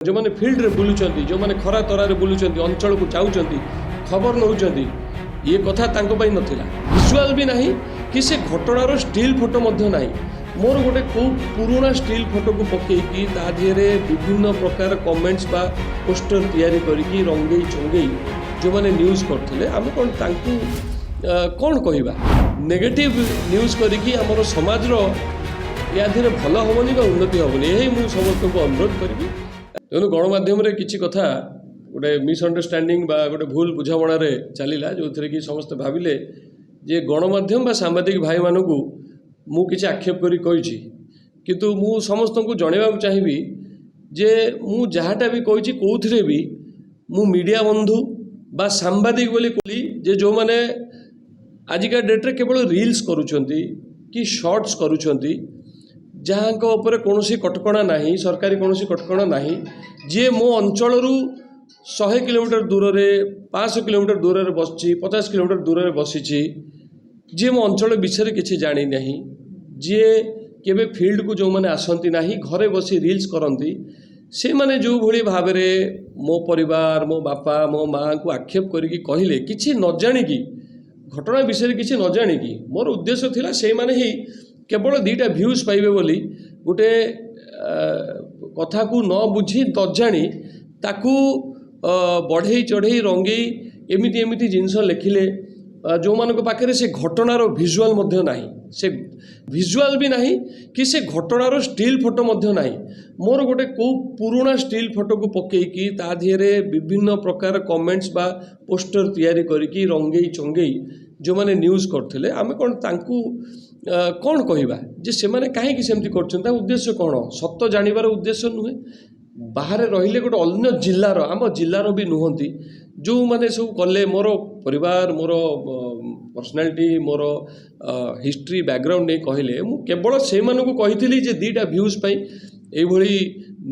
जो मैंने फिल्ड रे बुलूचंती जो मैंने खरा तरारे बुलूचंती अंचल को जाऊचंती खबर नौचंती ये कथा तांको पई नथिला विजुअल भी नहीं कि से घटनार स्टिल फोटो मध्य नहीं मोर गोटे को पुराना स्टिल फोटो को पकेकी ता दिहरे विभिन्न प्रकार कमेंट्स बा पोस्टर तैयारी करिकी रंगई चंगई जो मैंने न्यूज़ करथिले आम कोन तांकु कोन कहिबा नेगेटिव न्यूज़ करिकी हमर समाज रो या धीरे भल हेनी उन्नति हेनी यही मुझे समस्त को अनुरोध करी तेणु गणमाध्यम किसी कथा गोटे मिसअंडरस्टैंडिंग बा गोटे भूल बुझामणार चलला जो थे कि समस्त भाविले जे गणमाध्यम बा सांबादिक भाई मानू मु किसी आक्षेप करी कही किंतु मु समस्त को जनवाक चाहिए जे मु जहाँटा भी कही कौन भी मु मीडिया बंधु बा सांबादिक बोली कहली जे जो मैंने आजिका डेट्रे केवल रील्स करुँच कि शॉर्ट्स करुँच जहाँ ऊपर कौन कटकणा नहीं सरकारी कौन कटकणा नहीं जी मो अंचल 100 किलोमीटर दूर रे 500 किलोमीटर दूर रे बसची 50 किलोमीटर दूर रे बसी जी मो अंचल विषय किसी जानी नहीं जी केबे फील्ड को जो मैंने आसती ना घरे बसी रील्स करती से माने जो भली भाव मो परिवार मो बापा मो माँ को आक्षेप करके कहले किसी न जाणिकी घटना विषय किसी न जाणिकी मोर उद्देश्य थिला से माने ही केवल 2टा भ्यूज पाइबे बोली गोटे कथा को न बुझी न जानी ताकू बढ़ई चढ़ई रंगई एमिति एमिति जिनस लिखिले जो मान पाखे से घटनार भिजुआल मध्य नहीं से भिजुआल भी नहीं कि से घटनार स्टिल फोटो मध्य नहीं मोर गोटे को पुराना स्टिल फोटो को पकेकी ता दिहरे विभिन्न प्रकार कमेंट्स बा पोस्टर तैयारी करिकी रंगई चंगई जो मैंने न्यूज़ करथिले आमे कोन तांकू कौन कहवा जे से माने कहीं सेमती कर उद्देश्य कौन सत्य जानिबार उद्देश्य नुहे बाहर रहिले गोटे अन्य जिल्लार आम जिल्लार भी नुहंती जो माने सब कले मोर परिवार मोर पर्सनालिटी मोर हिस्ट्री बैकग्राउंड नहीं कहले मु केवल से मानू कही जे 2टा भ्यूज पाई एभली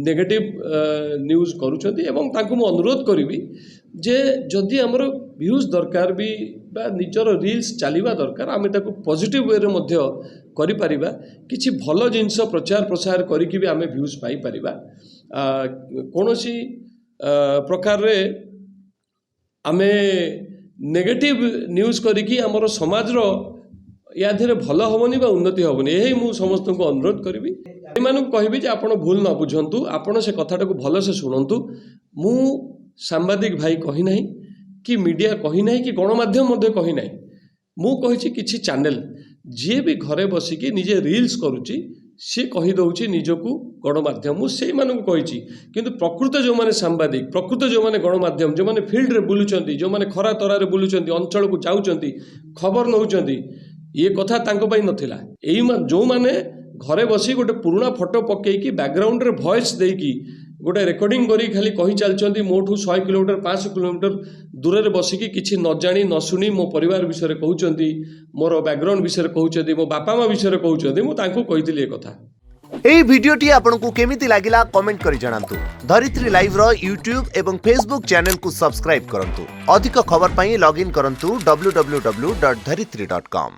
नेगेटिव न्यूज़ करुँच एवं तांकु मु अनुरोध करी जे जदि आमर भ्यूज दरकार भी बा निजर रील्स चलवा दरकार आम ताको पॉजिटिव वे रे मध्य करि परिबा किछि भल जिनस प्रचार प्रसार करिकि भी आम भ्यूज पाई परिबा कोनोसी प्रकार रे आमे नेगेटिव न्यूज़ करिकि आमर समाज रो या धीरे भल हेनी उन्नति हेनी यही मु समस्त को अनुरोध करी कहबी जे आपण भूल न बुझंतु आपण से कथाटा को भल से शुणु मु सांबादिक भाई कही नहीं कि मीडिया कही नहीं कि गणमाध्यम कही नहीं मु कही किछि चैनल जी भी घरे बसिकी निजे रील्स करुच्ची सी कही दौची निजको गणमाध्यम मुझे कही किंतु प्रकृत जो मैंने सांबादिक प्रकृत जो मैंने गणमाध्यम जो मैंने फिल्ड रे बुलूचंती जो मैंने खरा तरारे बुलूचंती अंचल को जाऊचंती खबर नौचंती ये कथा तांको पई नथिला एई जो मैंने घरे बसी गोटे पुराना फोटो पकेकी बैकग्राउंड रे वॉइस देकी गोटे रेकर्डिंग करी खाली कही चलती मोठू 100 किलोमीटर 500 किलोमीटर दूर रे बसिकी किसी न जानी न शुणी मो परिवार विषय कहउचंती मोर बैकग्राउंड विषय कहउचंती मो बापा माँ विषय कहउचंती मु तांको कहितली ए कथा एई भिडियोटी आपनकु केमिति लागिला कमेंट करि जणांतु। धरित्री लाइव रो यूट्यूब एवं फेसबुक चैनल को सब्सक्राइब करंतु। अधिक खबर पई लॉगिन करंतु www.dharitri.com।